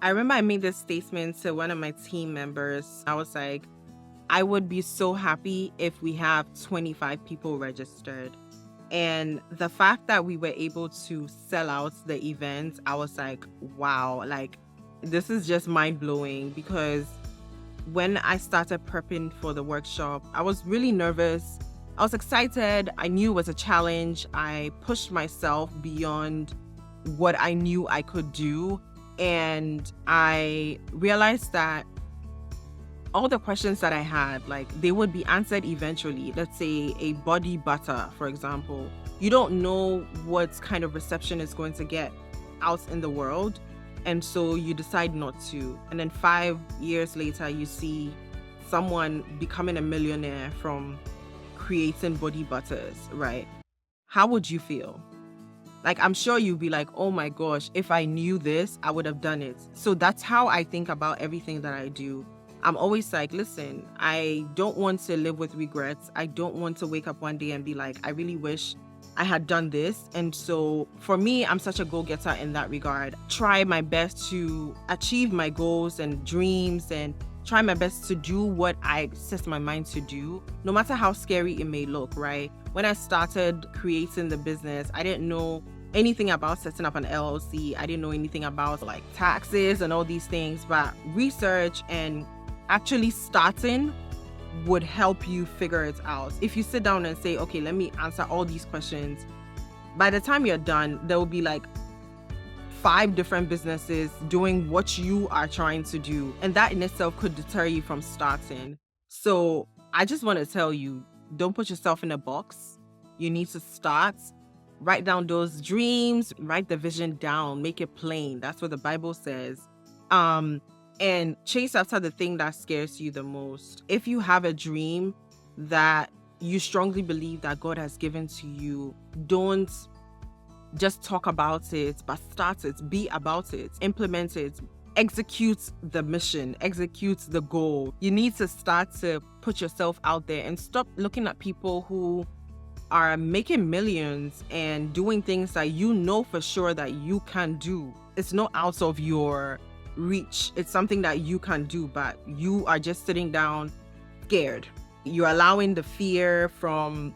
I remember I made this statement to one of my team members. I was like, I would be so happy if we have 25 people registered. And the fact that we were able to sell out the event, I was like, wow, like this is just mind blowing, because when I started prepping for the workshop, I was really nervous. I was excited. I knew it was a challenge. I pushed myself beyond what I knew I could do. And I realized that all the questions that I had, like, they would be answered eventually. Let's say a body butter, for example. You don't know what kind of reception is going to get out in the world. And so you decide not to. And then 5 years later, you see someone becoming a millionaire from creating body butters, right? How would you feel? Like, I'm sure you'd be like, oh my gosh, if I knew this, I would have done it. So that's how I think about everything that I do. I'm always like, listen, I don't want to live with regrets. I don't want to wake up one day and be like, I really wish I had done this. And so for me, I'm such a go-getter in that regard. Try my best to achieve my goals and dreams, and try my best to do what I set my mind to do, no matter how scary it may look, right? When I started creating the business, I didn't know anything about setting up an LLC. I didn't know anything about like taxes and all these things, but research and actually starting would help you figure it out. If you sit down and say, okay, let me answer all these questions, by the time you're done, there will be like 5 different businesses doing what you are trying to do. And that in itself could deter you from starting. So I just want to tell you, don't put yourself in a box. You need to start. Write down those dreams, write the vision down, make it plain. That's what the Bible says. And chase after the thing that scares you the most. If you have a dream that you strongly believe that God has given to you, don't just talk about it, but start it, be about it, implement it, execute the mission, execute the goal. You need to start to put yourself out there and stop looking at people who are making millions and doing things that you know for sure that you can do. It's not out of your reach. It's something that you can do, but you are just sitting down scared. You're allowing the fear from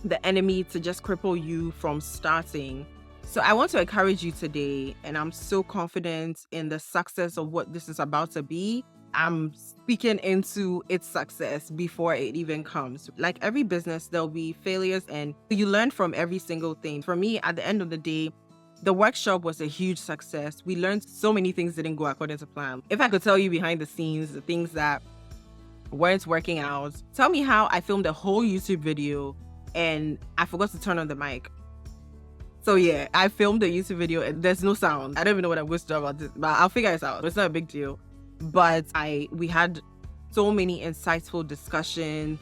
the enemy to just cripple you from starting. So I want to encourage you today, and I'm so confident in the success of what this is about to be. I'm speaking into its success before it even comes. Like every business, there'll be failures, and you learn from every single thing. For me, at the end of the day, the workshop was a huge success. We learned so many things didn't go according to plan. If I could tell you behind the scenes, the things that weren't working out, tell me how I filmed a whole YouTube video and I forgot to turn on the mic. So yeah, I filmed a YouTube video and there's no sound. I don't even know what I'm going to do about this, but I'll figure it out. It's not a big deal. But we had so many insightful discussions.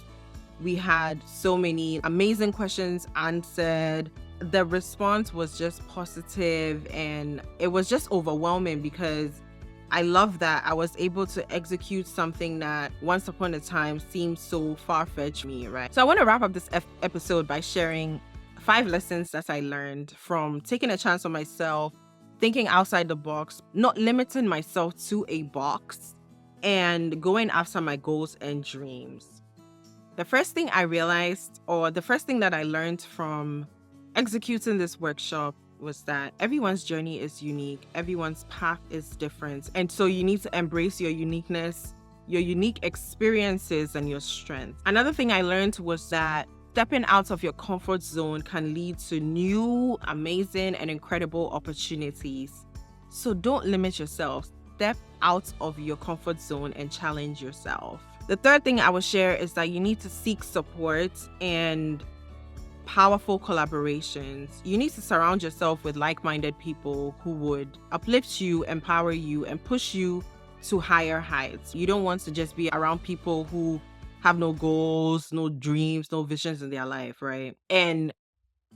We had so many amazing questions answered. The response was just positive, and it was just overwhelming because I love that I was able to execute something that once upon a time seemed so far-fetched to me, right? So I want to wrap up this episode by sharing 5 lessons that I learned from taking a chance on myself, thinking outside the box, not limiting myself to a box, and going after my goals and dreams. The first thing I realized, or the first thing that I learned from executing this workshop, was that everyone's journey is unique. Everyone's path is different. And so you need to embrace your uniqueness, your unique experiences, and your strengths. Another thing I learned was that stepping out of your comfort zone can lead to new, amazing, and incredible opportunities. So don't limit yourself. Step out of your comfort zone and challenge yourself. The third thing I will share is that you need to seek support and powerful collaborations. You need to surround yourself with like-minded people who would uplift you, empower you, and push you to higher heights. You don't want to just be around people who have no goals, no dreams, no visions in their life, right? And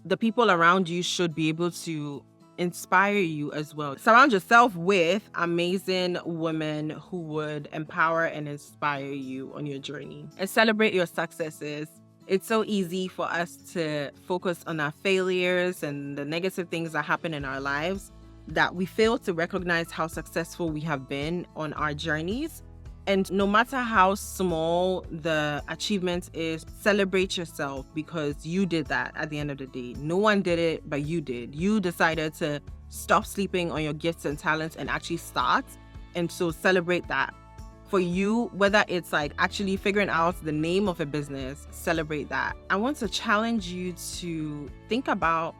the people around you should be able to inspire you as well. Surround yourself with amazing women who would empower and inspire you on your journey, and celebrate your successes. It's so easy for us to focus on our failures and the negative things that happen in our lives. that we fail to recognize how successful we have been on our journeys. And no matter how small the achievement is, celebrate yourself because you did that at the end of the day. No one did it, but you did. You decided to stop sleeping on your gifts and talents and actually start. And so celebrate that. For you, whether it's like actually figuring out the name of a business, celebrate that. I want to challenge you to think about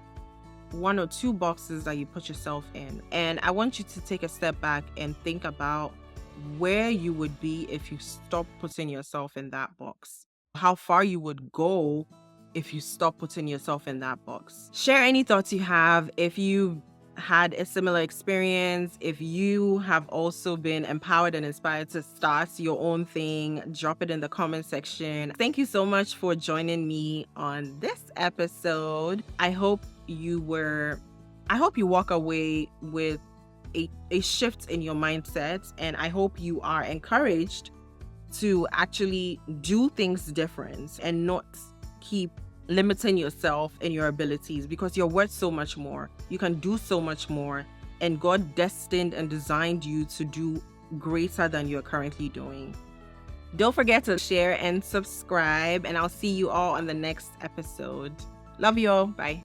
1 or 2 boxes that you put yourself in. And I want you to take a step back and think about where you would be if you stop putting yourself in that box. How far you would go if you stop putting yourself in that box. Share any thoughts you have. If you had a similar experience, if you have also been empowered and inspired to start your own thing, drop it in the comment section. Thank you so much for joining me on this episode. I hope you walk away with a shift in your mindset, and I hope you are encouraged to actually do things different and not keep limiting yourself and your abilities, because you're worth so much more. You can do so much more, and God destined and designed you to do greater than you're currently doing. Don't forget to share and subscribe, and I'll see you all on the next episode. Love you all. Bye.